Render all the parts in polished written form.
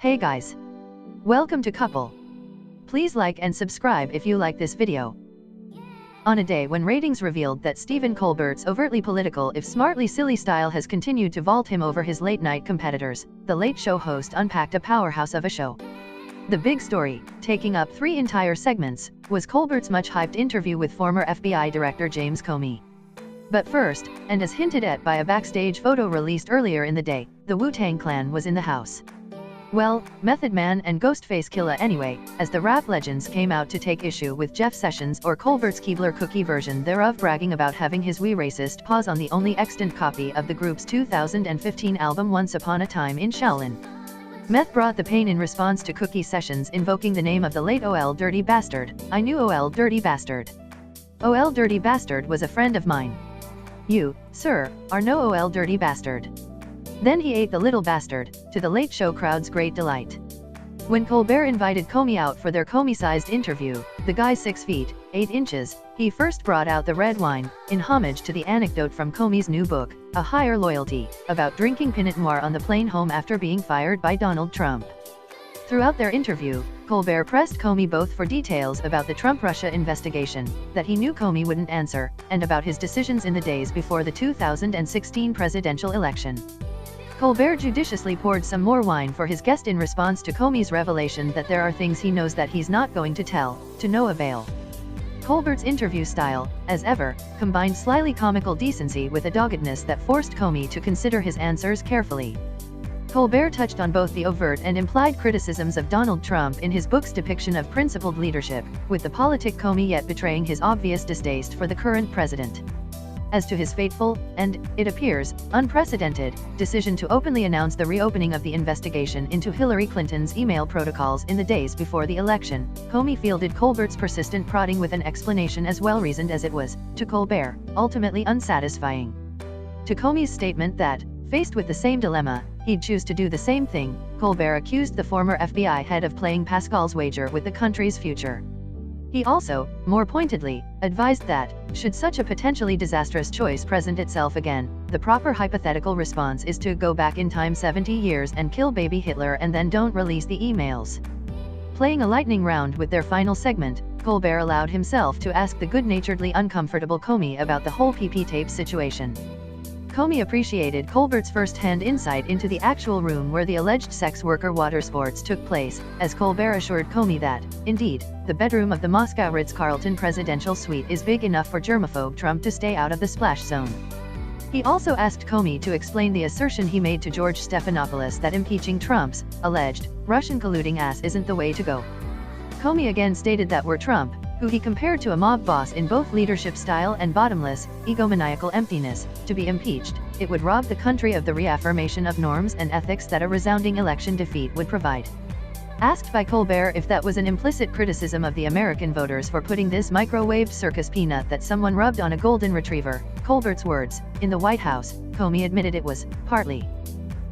Hey guys! Welcome to Couple. Please like and subscribe if you like this video. On a day when ratings revealed that Stephen Colbert's overtly political if smartly silly style has continued to vault him over his late-night competitors, the Late Show host unpacked a powerhouse of a show. The big story, taking up 3 entire segments, was Colbert's much-hyped interview with former FBI Director James Comey. But first, and as hinted at by a backstage photo released earlier in the day, the Wu-Tang Clan was in the house. Well, Method Man and Ghostface Killah anyway, as the rap legends came out to take issue with Jeff Sessions or Colbert's Keebler Cookie version thereof, bragging about having his wee racist paws on the only extant copy of the group's 2015 album Once Upon a Time in Shaolin. Meth brought the pain in response to Cookie Sessions invoking the name of the late OL Dirty Bastard. I knew OL Dirty Bastard. OL Dirty Bastard was a friend of mine. You, sir, are no OL Dirty Bastard. Then he ate the little bastard, to the Late Show crowd's great delight. When Colbert invited Comey out for their Comey-sized interview, the guy 6 feet, 8 inches, he first brought out the red wine, in homage to the anecdote from Comey's new book, A Higher Loyalty, about drinking Pinot Noir on the plane home after being fired by Donald Trump. Throughout their interview, Colbert pressed Comey both for details about the Trump-Russia investigation, that he knew Comey wouldn't answer, and about his decisions in the days before the 2016 presidential election. Colbert judiciously poured some more wine for his guest in response to Comey's revelation that there are things he knows that he's not going to tell, to no avail. Colbert's interview style, as ever, combined slyly comical decency with a doggedness that forced Comey to consider his answers carefully. Colbert touched on both the overt and implied criticisms of Donald Trump in his book's depiction of principled leadership, with the politic Comey yet betraying his obvious distaste for the current president. As to his fateful, and, it appears, unprecedented, decision to openly announce the reopening of the investigation into Hillary Clinton's email protocols in the days before the election, Comey fielded Colbert's persistent prodding with an explanation as well-reasoned as it was, to Colbert, ultimately unsatisfying. To Comey's statement that, faced with the same dilemma, he'd choose to do the same thing, Colbert accused the former FBI head of playing Pascal's wager with the country's future. He also, more pointedly, advised that, should such a potentially disastrous choice present itself again, the proper hypothetical response is to go back in time 70 years and kill baby Hitler and then don't release the emails. Playing a lightning round with their final segment, Colbert allowed himself to ask the good-naturedly uncomfortable Comey about the whole PP tape situation. Comey appreciated Colbert's first-hand insight into the actual room where the alleged sex worker water sports took place, as Colbert assured Comey that, indeed, the bedroom of the Moscow Ritz-Carlton presidential suite is big enough for germaphobe Trump to stay out of the splash zone. He also asked Comey to explain the assertion he made to George Stephanopoulos that impeaching Trump's alleged Russian colluding ass isn't the way to go. Comey again stated that were Trump, who he compared to a mob boss in both leadership style and bottomless, egomaniacal emptiness, to be impeached, it would rob the country of the reaffirmation of norms and ethics that a resounding election defeat would provide. Asked by Colbert if that was an implicit criticism of the American voters for putting this microwaved circus peanut that someone rubbed on a golden retriever, Colbert's words, in the White House, Comey admitted it was, partly.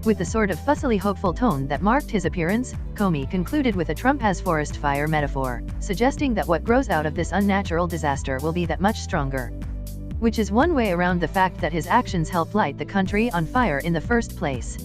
With the sort of fussily hopeful tone that marked his appearance, Comey concluded with a Trump has forest fire metaphor, suggesting that what grows out of this unnatural disaster will be that much stronger. Which is one way around the fact that his actions helped light the country on fire in the first place.